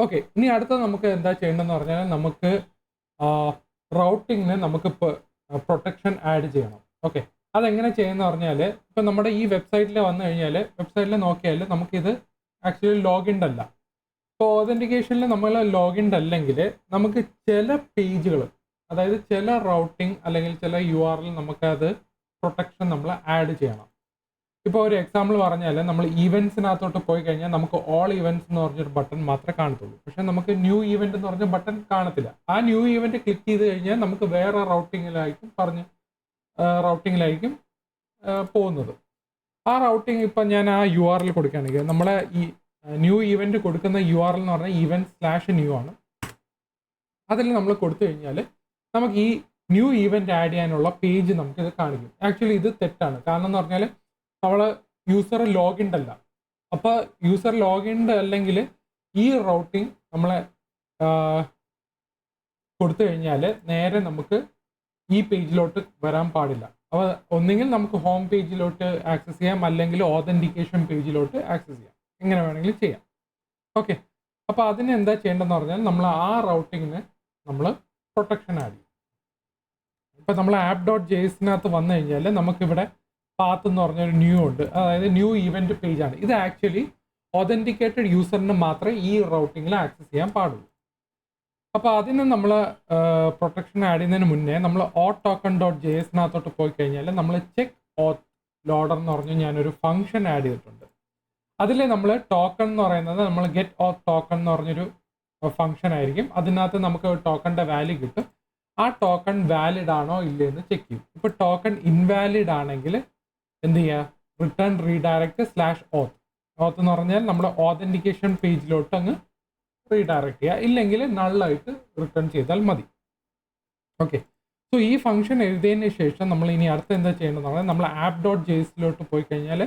Okay, ഇനി അടുത്ത നമുക്ക് എന്താ ചെയ്യേണ്ടതെന്ന് പറഞ്ഞാൽ നമുക്ക് റൗട്ടിങ്ങിന് നമുക്ക് പ്രൊട്ടക്ഷൻ ആഡ് ചെയ്യണം. ഓക്കെ, അതെങ്ങനെ ചെയ്യുന്ന പറഞ്ഞാൽ ഇപ്പം നമ്മുടെ ഈ വെബ്സൈറ്റിൽ വന്നു കഴിഞ്ഞാൽ വെബ്സൈറ്റിൽ നോക്കിയാൽ നമുക്കിത് ആക്ച്വലി ലോഗിൻ അല്ല. ഇപ്പോൾ ഓതൻറ്റിക്കേഷനിൽ നമ്മൾ ലോഗിൻ അല്ലെങ്കിൽ നമുക്ക് ചില പേജുകൾ, അതായത് ചില റൗട്ടിങ് അല്ലെങ്കിൽ ചില URL നമുക്കത് പ്രൊട്ടക്ഷൻ നമ്മൾ ആഡ് ചെയ്യണം. ഇപ്പോൾ ഒരു എക്സാമ്പിൾ പറഞ്ഞാൽ നമ്മൾ ഈവൻസിനകത്തോട്ട് പോയി കഴിഞ്ഞാൽ നമുക്ക് ഓൾ ഈവൻസ് എന്ന് പറഞ്ഞൊരു ബട്ടൺ മാത്രമേ കാണത്തുള്ളൂ. പക്ഷേ നമുക്ക് ന്യൂ ഈവൻറ്റ് എന്ന് പറഞ്ഞ ബട്ടൺ കാണത്തില്ല. ആ ന്യൂ ഈവൻറ്റ് ക്ലിക്ക് ചെയ്ത് കഴിഞ്ഞാൽ നമുക്ക് വേറെ റൗട്ടിങ്ങിലായിരിക്കും പോകുന്നത്. ആ റൗട്ടിങ് ഇപ്പം ഞാൻ ആ URL കൊടുക്കുകയാണെങ്കിൽ നമ്മളെ ഈ ന്യൂ ഈവൻറ്റ് കൊടുക്കുന്ന URL എന്ന് പറഞ്ഞാൽ event/new ആണ്. അതിൽ നമ്മൾ കൊടുത്തു കഴിഞ്ഞാൽ നമുക്ക് ഈ ന്യൂ ഈവൻറ്റ് ആഡ് ചെയ്യാനുള്ള പേജ് നമുക്കിത് കാണിക്കും. ആക്ച്വലി ഇത് തെറ്റാണ്. കാരണം എന്ന് പറഞ്ഞാൽ നമ്മൾ യൂസർ ലോഗിൻഡ് അല്ല. അപ്പോൾ യൂസർ ലോഗിൻഡ് അല്ലെങ്കിൽ ഈ റൗട്ടിങ് നമ്മളെ കൊടുത്തു കഴിഞ്ഞാൽ നേരെ നമുക്ക് ഈ പേജിലോട്ട് വരാൻ പാടില്ല. അപ്പോൾ ഒന്നുകിൽ നമുക്ക് ഹോം പേജിലോട്ട് ആക്സസ് ചെയ്യാം, അല്ലെങ്കിൽ ഓതൻറ്റിക്കേഷൻ പേജിലോട്ട് ആക്സസ് ചെയ്യാം. എങ്ങനെ വേണമെങ്കിലും ചെയ്യാം. ഓക്കെ, അപ്പോൾ അതിന് എന്താ ചെയ്യേണ്ടതെന്ന് പറഞ്ഞാൽ നമ്മൾ ആ റൗട്ടിങ്ങിന് നമ്മൾ പ്രൊട്ടക്ഷൻ ആഡ് ചെയ്യും. ഇപ്പം നമ്മൾ app.jsനകത്ത് വന്നു കഴിഞ്ഞാൽ നമുക്കിവിടെ പാത്ത് എന്ന് പറഞ്ഞൊരു ന്യൂ ഉണ്ട്. അതായത് ന്യൂ ഈവൻറ്റ് പേജാണ്. ഇത് ആക്ച്വലി ഓതൻറ്റിക്കേറ്റഡ് യൂസറിന് മാത്രമേ ഈ റൗട്ടിങ്ങിൽ ആക്സസ് ചെയ്യാൻ പാടുള്ളൂ. അപ്പോൾ അതിന് നമ്മൾ പ്രൊട്ടക്ഷൻ ആഡ് ചെയ്യുന്നതിന് മുന്നേ നമ്മൾ token.jsനകത്തോട്ട് പോയി കഴിഞ്ഞാൽ നമ്മൾ ചെക്ക് ഓത്ത് ലോഡർ എന്ന് പറഞ്ഞ് ഞാനൊരു ഫംഗ്ഷൻ ആഡ് ചെയ്തിട്ടുണ്ട്. അതിൽ നമ്മൾ ടോക്കൺ എന്ന് പറയുന്നത് നമ്മൾ ഗെറ്റ് ഓത്ത് ടോക്കൺ എന്ന് പറഞ്ഞൊരു ഫംഗ്ഷൻ ആയിരിക്കും. അതിനകത്ത് നമുക്ക് ടോക്കണിൻ്റെ വാല്യൂ കിട്ടും. ആ ടോക്കൺ വാലിഡ് ആണോ ഇല്ലയെന്ന് ചെക്ക് ചെയ്യും. ഇപ്പോൾ ടോക്കൺ ഇൻവാലിഡ് ആണെങ്കിൽ എന്ത് ചെയ്യുക, റിട്ടേൺ റീഡയറക്റ്റ് /auth. ഓത്ത് എന്ന് പറഞ്ഞാൽ നമ്മുടെ ഓതൻറ്റിക്കേഷൻ പേജിലോട്ട് അങ്ങ് റീഡയറക്റ്റ് ചെയ്യുക, ഇല്ലെങ്കിൽ നള്ളായിട്ട് റിട്ടേൺ ചെയ്താൽ മതി. ഓക്കെ, സോ ഈ ഫംഗ്ഷൻ എഴുതിയതിന് ശേഷം നമ്മൾ ഇനി അടുത്ത് എന്താ ചെയ്യേണ്ടതെന്ന് പറഞ്ഞാൽ നമ്മൾ app.jsലോട്ട് പോയി കഴിഞ്ഞാൽ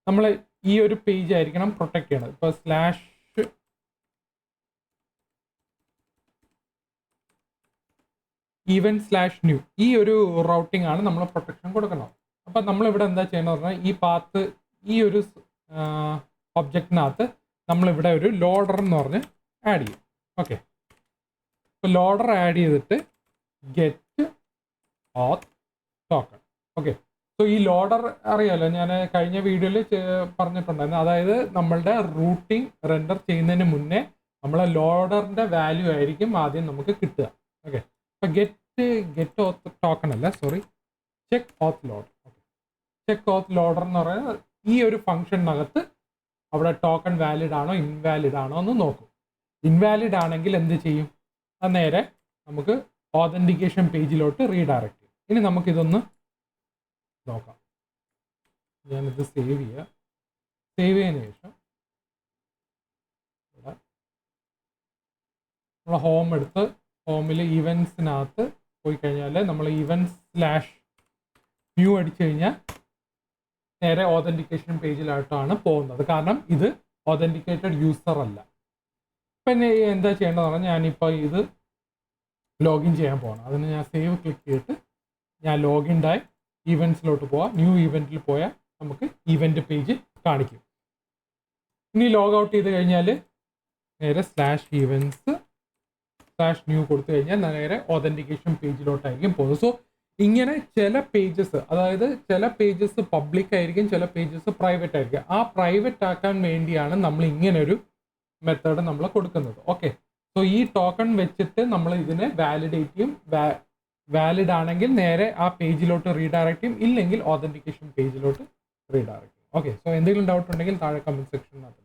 നമ്മൾ ഈ ഒരു പേജ് ആയിരിക്കണം പ്രൊട്ടക്ട് ചെയ്യണത്. ഇപ്പോൾ /event/new ഈ ഒരു റൗട്ടിംഗ് ആണ് നമ്മൾ പ്രൊട്ടക്ഷൻ കൊടുക്കുന്നത്. അപ്പം നമ്മളിവിടെ എന്താ ചെയ്യണമെന്ന് പറഞ്ഞാൽ ഈ പാത്ത് ഈ ഒരു ഒബ്ജക്റ്റിനകത്ത് നമ്മളിവിടെ ഒരു ലോഡർ എന്ന് പറഞ്ഞ് ആഡ് ചെയ്യും. ഓക്കെ, ഇപ്പോൾ ലോഡർ ആഡ് ചെയ്തിട്ട് ഗെറ്റ് ഓത്ത് ടോക്കൺ. ഓക്കെ, സോ ഈ ലോഡർ അറിയാലോ, ഞാൻ കഴിഞ്ഞ വീഡിയോയിൽ പറഞ്ഞിട്ടുണ്ടായിരുന്നു. അതായത് നമ്മളുടെ റൂട്ടിംഗ് റെൻഡർ ചെയ്യുന്നതിന് മുന്നേ നമ്മളെ ലോഡറിൻ്റെ വാല്യൂ ആയിരിക്കും ആദ്യം നമുക്ക് കിട്ടുക. ഓക്കെ, അപ്പോൾ ഗെറ്റ് ഓത്ത് ടോക്കൺ അല്ല, സോറി, ചെക്ക് ഓത്ത് ലോഡർ. ഓക്കെ, ചെക്ക് ഓത്ത് ലോഡർ എന്ന് പറയുന്നത് ഈ ഒരു ഫംഗ്ഷനകത്ത് അവിടെ ടോക്കൺ വാലിഡ് ആണോ ഇൻവാലിഡ് ആണോ എന്ന് നോക്കും. ഇൻവാലിഡ് ആണെങ്കിൽ എന്ത് ചെയ്യും, അത് നേരെ നമുക്ക് ഓതൻറ്റിക്കേഷൻ പേജിലോട്ട് റീഡയറക്റ്റ് ചെയ്യും. ഇനി നമുക്കിതൊന്ന് നോക്കാം. ഞാനിത് സേവ് ചെയ്യുക. സേവ് ചെയ്തതിന് ശേഷം ഇവിടെ നമ്മൾ ഹോം എടുത്ത് ഹോമിൽ ഈവൻസിനകത്ത് പോയി കഴിഞ്ഞാൽ നമ്മൾ event/new അടിച്ചു കഴിഞ്ഞാൽ നേരെ ഓതൻറ്റിക്കേഷൻ പേജിലായിട്ടാണ് പോകുന്നത്. കാരണം ഇത് ഓതൻറ്റിക്കേറ്റഡ് യൂസർ അല്ല. പിന്നെ എന്താ ചെയ്യേണ്ടതെന്ന് പറഞ്ഞാൽ ഞാനിപ്പോൾ ഇത് ലോഗിൻ ചെയ്യാൻ പോകണം. അതിന് ഞാൻ സേവ് ക്ലിക്ക് ചെയ്തിട്ട് ഞാൻ ലോഗിൻഡായി ഈവൻസിലോട്ട് പോവാം. ന്യൂ ഈവൻറ്റിൽ പോയാൽ നമുക്ക് ഈവൻറ്റ് പേജ് കാണിക്കും. ഇനി ലോഗ് ഔട്ട് ചെയ്ത് കഴിഞ്ഞാൽ നേരെ /events/new കൊടുത്തു കഴിഞ്ഞാൽ നേരെ ഓതൻറ്റിക്കേഷൻ പേജിലോട്ടായിരിക്കും പോകുന്നത്. സോ ഇങ്ങനെ ചില പേജസ്, അതായത് ചില പേജസ് പബ്ലിക് ആയിരിക്കും, ചില പേജസ് പ്രൈവറ്റ് ആയിരിക്കും. ആ പ്രൈവറ്റ് ആക്കാൻ വേണ്ടിയാണ് നമ്മൾ ഇങ്ങനൊരു മെത്തേഡ് നമ്മൾ കൊടുക്കുന്നത്. ഓക്കെ, സോ ഈ ടോക്കൺ വെച്ചിട്ട് നമ്മൾ ഇതിനെ വാലിഡേറ്റ് ചെയ്യും. വാലിഡ് ആണെങ്കിൽ നേരെ ആ പേജിലോട്ട് റീഡയറക്റ്റ് ചെയ്യും, ഇല്ലെങ്കിൽ ഓതൻറ്റിക്കേഷൻ പേജിലോട്ട് റീഡയറക്റ്റ് ചെയ്യും. ഓക്കെ, സോ എന്തെങ്കിലും ഡൗട്ട് ഉണ്ടെങ്കിൽ താഴെ കമൻറ്റ് സെക്ഷനിൽ